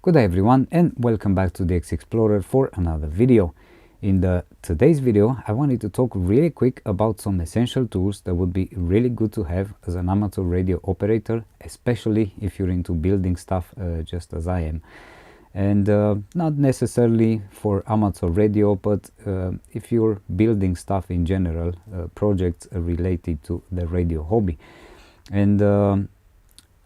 Good day everyone, and welcome back to the X Explorer for another video. In today's video I wanted to talk really quick about some essential tools that would be really good to have as an amateur radio operator, especially if you're into building stuff just as I am. And not necessarily for amateur radio, but if you're building stuff in general, projects related to the radio hobby. And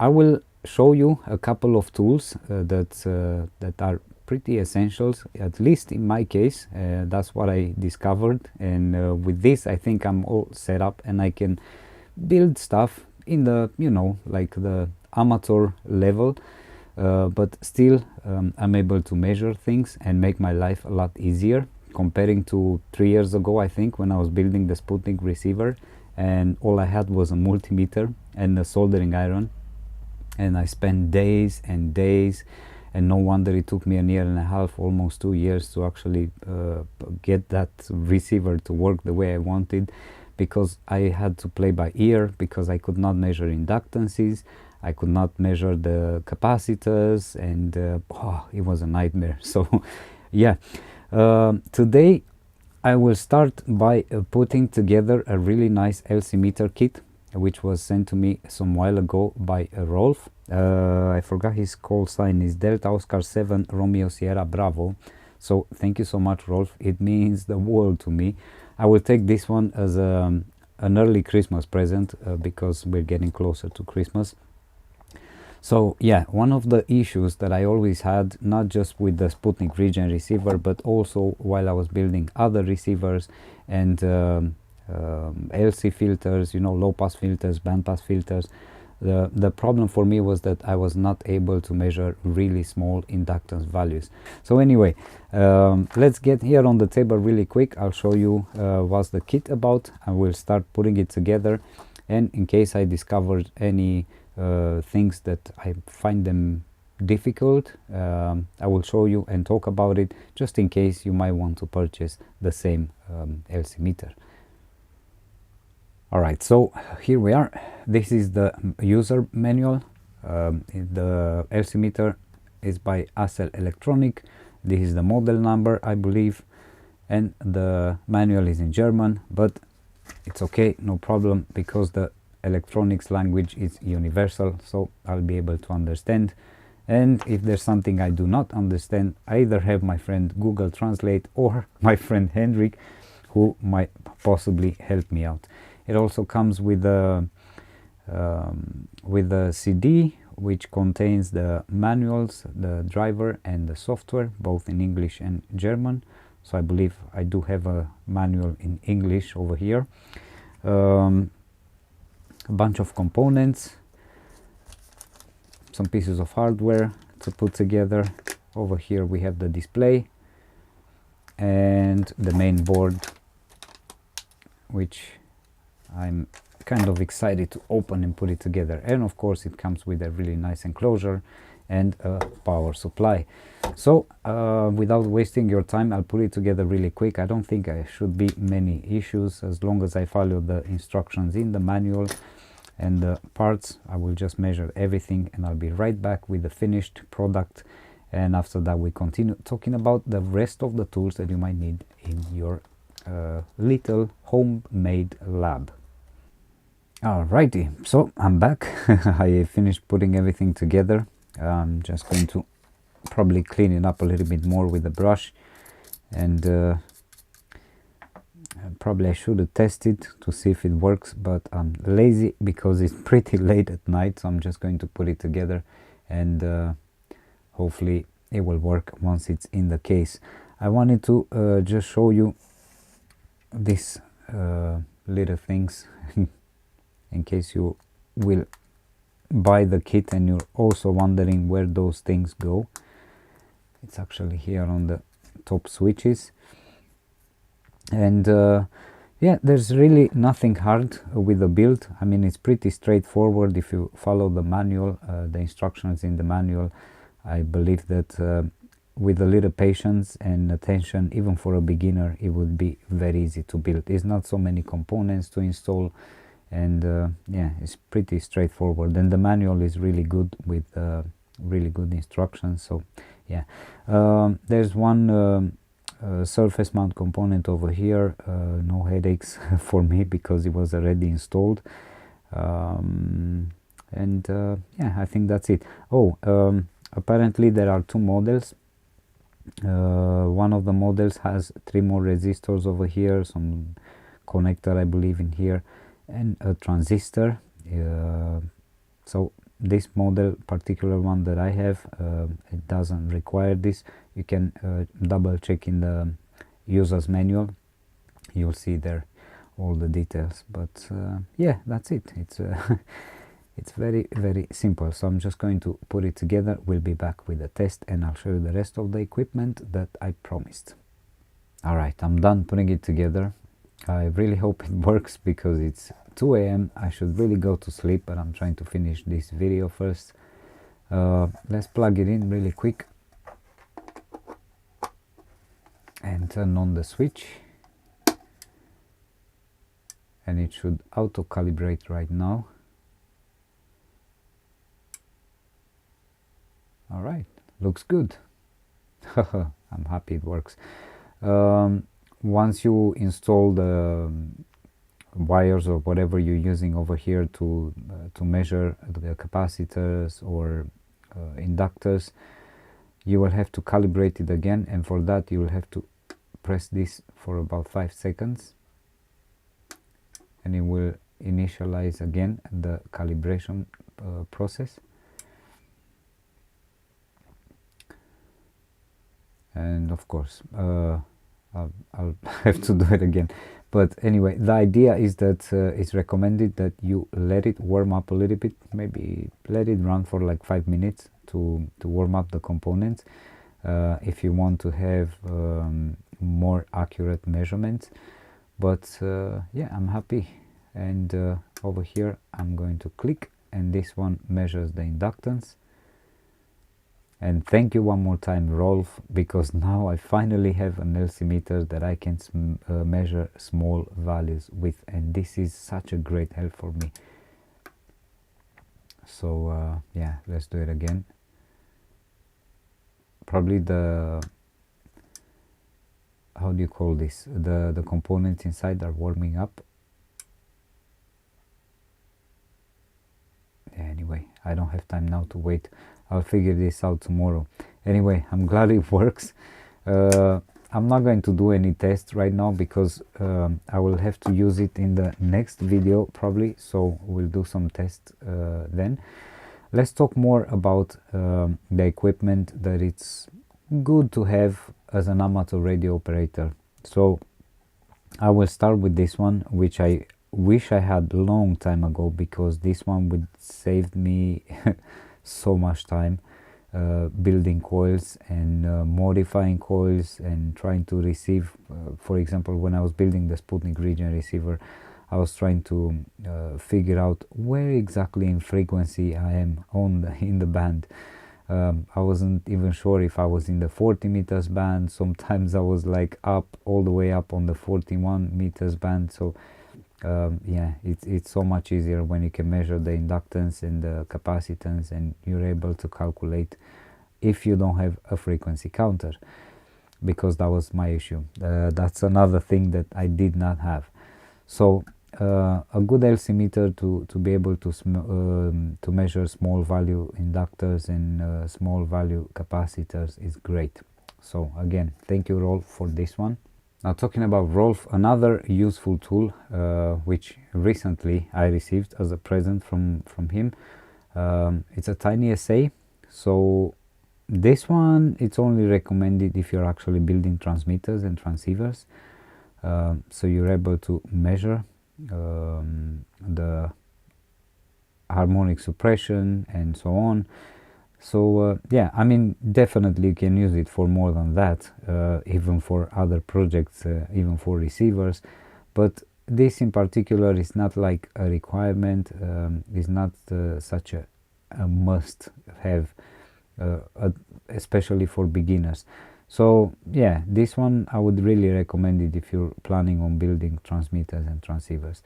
I will show you a couple of tools that are pretty essentials, at least in my case. That's what I discovered, and with this I think I'm all set up and I can build stuff in the, you know, like the amateur level, but still I'm able to measure things and make my life a lot easier comparing to 3 years ago, I think, when I was building the Sputnik receiver and all I had was a multimeter and a soldering iron. And I spent days and days, and no wonder it took me a year and a half, almost 2 years, to actually get that receiver to work the way I wanted, because I had to play by ear, because I could not measure inductances, I could not measure the capacitors, and it was a nightmare. So yeah, today I will start by putting together a really nice LC kit, which was sent to me some while ago by Rolf. I forgot his call sign is Delta Oscar 7 Romeo Sierra Bravo. So thank you so much, Rolf. It means the world to me. I will take this one as an early Christmas present because we're getting closer to Christmas. So yeah, one of the issues that I always had, not just with the Sputnik region receiver, but also while I was building other receivers and LC filters, you know, low pass filters, band pass filters, the problem for me was that I was not able to measure really small inductance values. So anyway, let's get here on the table really quick. I'll show you what's the kit about. I will start putting it together, and in case I discovered any things that I find them difficult, I will show you and talk about it, just in case you might want to purchase the same LC meter. Alright, so here we are. This is the user manual. The LC meter is by ASCEL Electronic. This is the model number, I believe, and the manual is in German, but it's okay, no problem, because the electronics language is universal, so I'll be able to understand. And if there's something I do not understand, I either have my friend Google Translate or my friend Henrik, who might possibly help me out. It also comes with a CD which contains the manuals, the driver and the software, both in English and German. So I believe I do have a manual in English over here. A bunch of components, some pieces of hardware to put together. Over here we have the display and the main board, which I'm kind of excited to open and put it together. And of course it comes with a really nice enclosure and a power supply. So without wasting your time, I'll put it together really quick. I don't think there should be many issues as long as I follow the instructions in the manual and the parts. I will just measure everything and I'll be right back with the finished product, and after that we continue talking about the rest of the tools that you might need in your little homemade lab. Alrighty, so I'm back. I finished putting everything together. I'm just going to probably clean it up a little bit more with the brush, and probably I should have tested to see if it works, but I'm lazy because it's pretty late at night, so I'm just going to put it together, and hopefully it will work once it's in the case. I wanted to just show you these little things in case you will buy the kit and you're also wondering where those things go. It's actually here on the top switches, and yeah, there's really nothing hard with the build. I mean, it's pretty straightforward if you follow the manual, the instructions in the manual. I believe that with a little patience and attention, even for a beginner, it would be very easy to build. It's not so many components to install, and yeah, it's pretty straightforward. And the manual is really good with really good instructions. So yeah, there's one surface mount component over here, no headaches for me because it was already installed. And yeah, I think that's it. Oh, apparently there are two models. One of the models has 3 more resistors over here, some connector I believe in here, and a transistor. So this model, particular one that I have, it doesn't require this. You can double check in the user's manual, you'll see there all the details. But yeah, that's it. It's it's very simple. So I'm just going to put it together. We'll be back with a test and I'll show you the rest of the equipment that I promised. Alright, I'm done putting it together. I really hope it works because it's 2 AM. I should really go to sleep, but I'm trying to finish this video first. Let's plug it in really quick and turn on the switch, and it should auto calibrate right now. Alright, looks good. I'm happy it works. Once you install the wires or whatever you're using over here to measure the capacitors or inductors, you will have to calibrate it again, and for that you will have to press this for about 5 seconds and it will initialize again the calibration process. And of course I'll have to do it again. But anyway, the idea is that it's recommended that you let it warm up a little bit, maybe let it run for like 5 minutes to warm up the components if you want to have more accurate measurements. But yeah, I'm happy. And over here I'm going to click, and this one measures the inductance. And thank you one more time, Rolf, because now I finally have an LC-meter that I can measure small values with, and this is such a great help for me. So yeah, let's do it again. Probably the, how do you call this, the components inside are warming up. Anyway, I don't have time now to wait. I'll figure this out tomorrow. Anyway, I'm glad it works. I'm not going to do any tests right now because I will have to use it in the next video probably, so we'll do some tests then. Let's talk more about the equipment that it's good to have as an amateur radio operator. So I will start with this one, which I wish I had a long time ago, because this one would save me so much time building coils and modifying coils and trying to receive, for example, when I was building the Sputnik region receiver, I was trying to figure out where exactly in frequency I am in the band. I wasn't even sure if I was in the 40 meters band. Sometimes I was like all the way up on the 41 meters band. So yeah, it's so much easier when you can measure the inductance and the capacitance, and you're able to calculate if you don't have a frequency counter, because that was my issue. That's another thing that I did not have. So a good LC meter to be able to measure small value inductors and small value capacitors is great. So again, thank you, Rolf, for this one. Now, talking about Rolf, another useful tool which recently I received as a present from him. It's a tiny SA. So this one, it's only recommended if you're actually building transmitters and transceivers. So you're able to measure the harmonic suppression and so on. So yeah, I mean, definitely you can use it for more than that, even for other projects, even for receivers. But this in particular is not like a requirement, is not such a must have, especially for beginners. So yeah, this one I would really recommend it if you're planning on building transmitters and transceivers.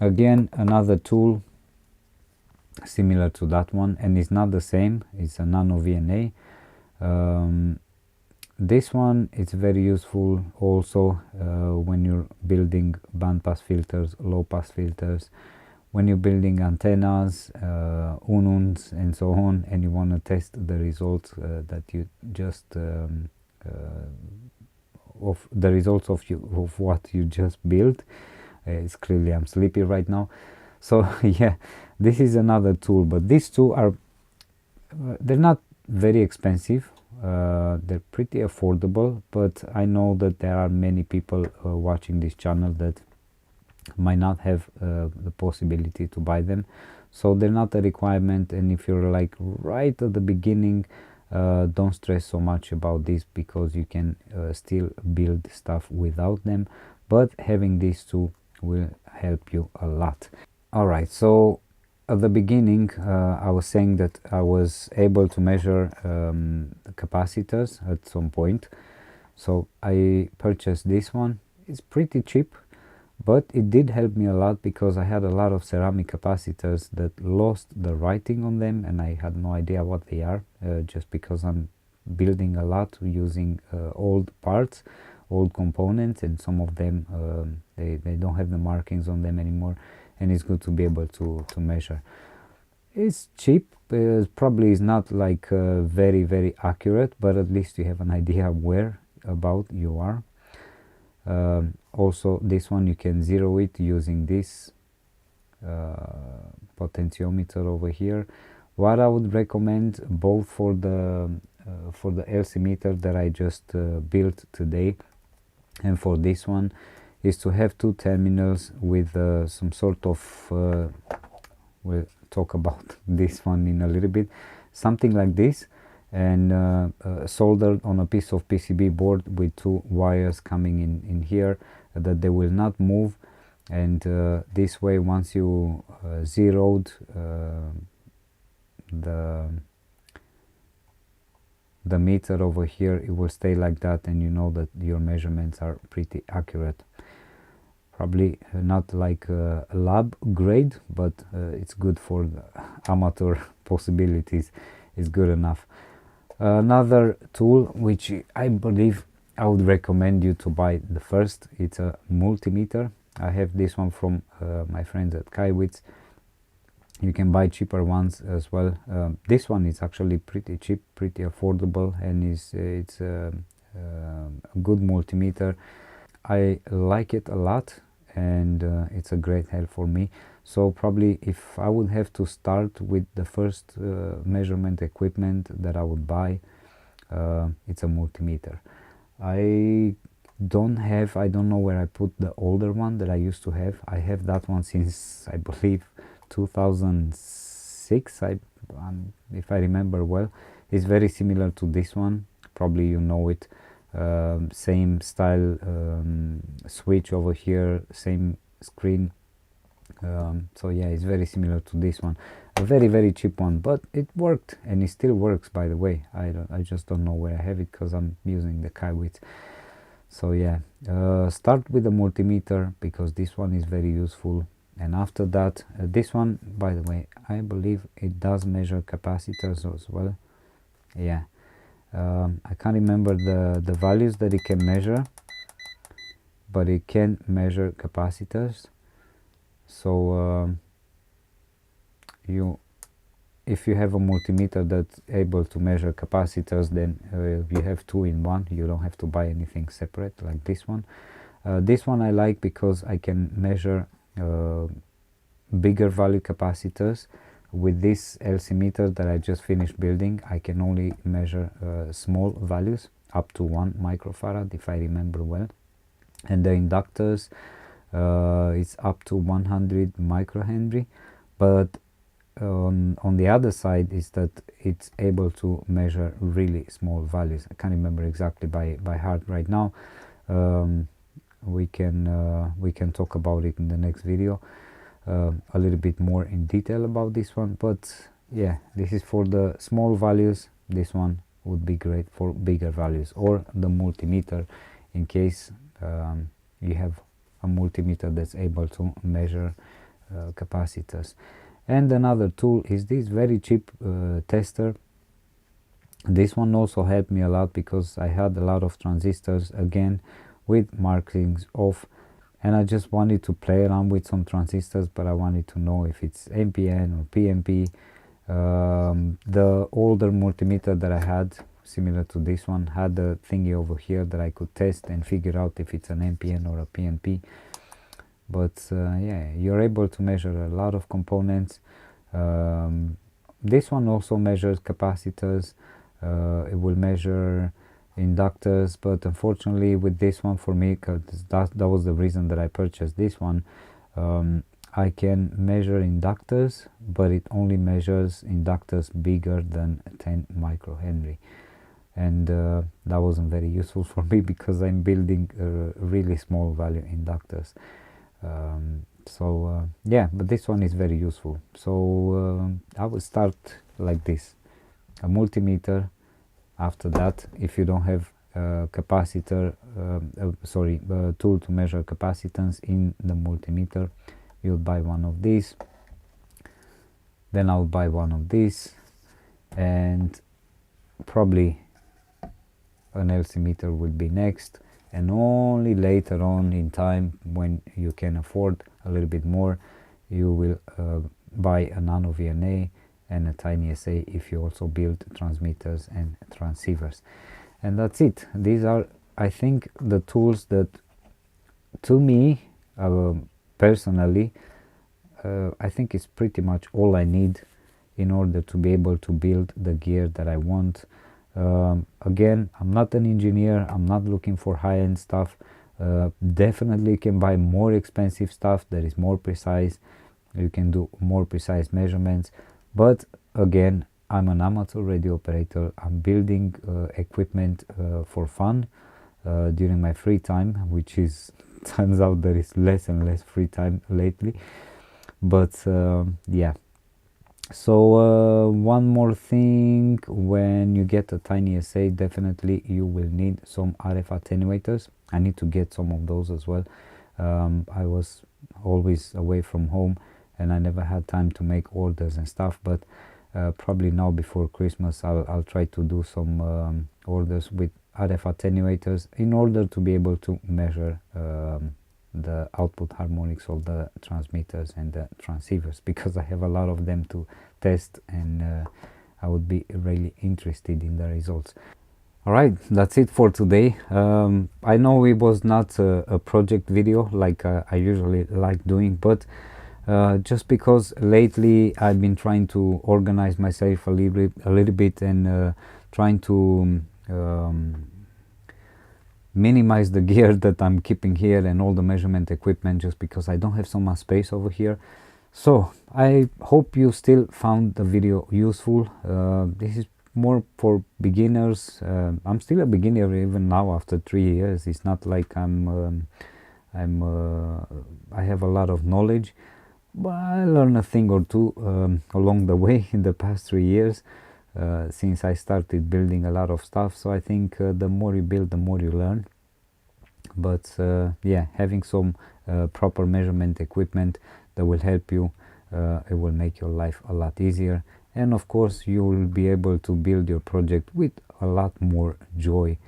Again, another tool similar to that one, and it's not the same. It's a nano VNA. This one is very useful also when you're building bandpass filters, low pass filters, when you're building antennas, ununs and so on, and you want to test the results that you just of the results of what you just built. It's clearly I'm sleepy right now, so yeah, this is another tool. But these two are they're not very expensive. They're pretty affordable, but I know that there are many people watching this channel that might not have the possibility to buy them, so they're not a requirement. And if you're like right at the beginning, don't stress so much about this, because you can still build stuff without them, but having these two will help you a lot. Alright, so at the beginning I was saying that I was able to measure capacitors at some point, so I purchased this one. It's pretty cheap, but it did help me a lot, because I had a lot of ceramic capacitors that lost the writing on them, and I had no idea what they are, just because I'm building a lot using old parts, old components, and some of them they don't have the markings on them anymore, and it's good to be able to measure. It's cheap, probably is not like very accurate, but at least you have an idea where about you are. Also this one you can zero it using this potentiometer over here. What I would recommend, both for the LC meter that I just built today and for this one, is to have two terminals with some sort of we'll talk about this one in a little bit, something like this, and soldered on a piece of PCB board with two wires coming in here, that they will not move. And this way, once you zeroed the meter over here, it will stay like that, and you know that your measurements are pretty accurate. Probably not like a lab grade, but it's good for the amateur possibilities. It's good enough. Another tool which I believe I would recommend you to buy the first, it's a multimeter. I have this one from my friends at Kaiwitz. You can buy cheaper ones as well. This one is actually pretty cheap, pretty affordable, and it's a good multimeter. I like it a lot, and it's a great help for me. So probably if I would have to start with the first measurement equipment that I would buy, it's a multimeter. I don't know where I put the older one that I used to have. I have that one since, I believe, 2006, if I remember well. It's very similar to this one, probably you know it. Same style switch over here, same screen. So yeah, it's very similar to this one. A very cheap one, but it worked, and it still works, by the way. I just don't know where I have it, because I'm using the Kaiwitz. So yeah, start with the multimeter, because this one is very useful. And after that, this one, by the way, I believe it does measure capacitors as well. Yeah, I can't remember the values that it can measure, but it can measure capacitors. So if you have a multimeter that's able to measure capacitors, then you have two in one. You don't have to buy anything separate like this one. This one I like because I can measure bigger value capacitors. With this LC meter that I just finished building, I can only measure small values up to 1 microfarad, if I remember well. And the inductors, it's up to 100 microhenry. But on the other side is that it's able to measure really small values. I can't remember exactly by heart right now. We can talk about it in the next video, a little bit more in detail about this one. But yeah, this is for the small values. This one would be great for bigger values, or the multimeter, in case you have a multimeter that's able to measure capacitors. And another tool is this very cheap tester. This one also helped me a lot because I had a lot of transistors again with markings off, and I just wanted to play around with some transistors, but I wanted to know if it's NPN or PNP. The older multimeter that I had, similar to this one, had a thingy over here that I could test and figure out if it's an NPN or a PNP. But yeah, you're able to measure a lot of components. This one also measures capacitors. It will measure inductors, but unfortunately with this one, for me, because that was the reason that I purchased this one, I can measure inductors, but it only measures inductors bigger than 10 microhenry, and that wasn't very useful for me because I'm building really small value inductors. Yeah, but this one is very useful. So I will start like this: a multimeter. After that, if you don't have a capacitor, tool to measure capacitance in the multimeter, you'll buy one of these. Then I'll buy one of these, and probably an LC-meter will be next, and only later on in time, when you can afford a little bit more, you will buy a nano VNA and a tiny SA if you also build transmitters and transceivers. And that's it. These are, I think, the tools that, to me personally, I think it's pretty much all I need in order to be able to build the gear that I want. Again, I'm not an engineer, I'm not looking for high-end stuff. Definitely can buy more expensive stuff that is more precise. You can do more precise measurements. But again, I'm an amateur radio operator. I'm building equipment for fun during my free time, which is turns out there is less and less free time lately. But yeah. So one more thing: when you get a tiny SA, definitely you will need some RF attenuators. I need to get some of those as well. I was always away from home, and I never had time to make orders and stuff, but probably now before Christmas I'll try to do some orders with RF attenuators in order to be able to measure the output harmonics of the transmitters and the transceivers, because I have a lot of them to test, and I would be really interested in the results. Alright, that's it for today. I know it was not a project video like I usually like doing, but just because lately I've been trying to organize myself a little bit and trying to minimize the gear that I'm keeping here and all the measurement equipment, just because I don't have so much space over here. So I hope you still found the video useful. This is more for beginners. I'm still a beginner even now after 3 years. It's not like I have a lot of knowledge, but I learned a thing or two along the way in the past 3 years since I started building a lot of stuff. So I think the more you build, the more you learn. But yeah, having some proper measurement equipment that will help you, it will make your life a lot easier. And of course, you will be able to build your project with a lot more joy.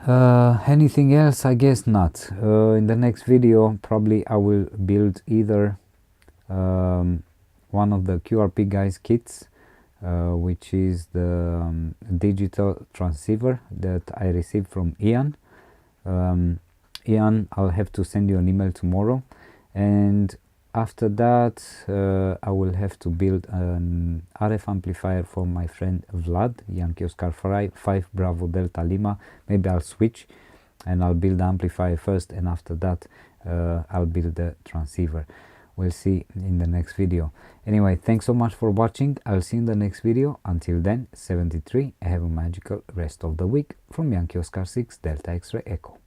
Anything else? I guess not. In the next video, probably I will build either one of the QRP guys kits, which is the digital transceiver that I received from Ian. Ian, I'll have to send you an email tomorrow, and after that I will have to build an RF amplifier for my friend Vlad, Yankee Oscar 5 Bravo Delta Lima. Maybe I'll switch and I'll build the amplifier first, and after that I'll build the transceiver. We'll see in the next video. Anyway, thanks so much for watching. I'll see you in the next video. Until then, 73, have a magical rest of the week from Yankee Oscar 6 Delta X-Ray Echo.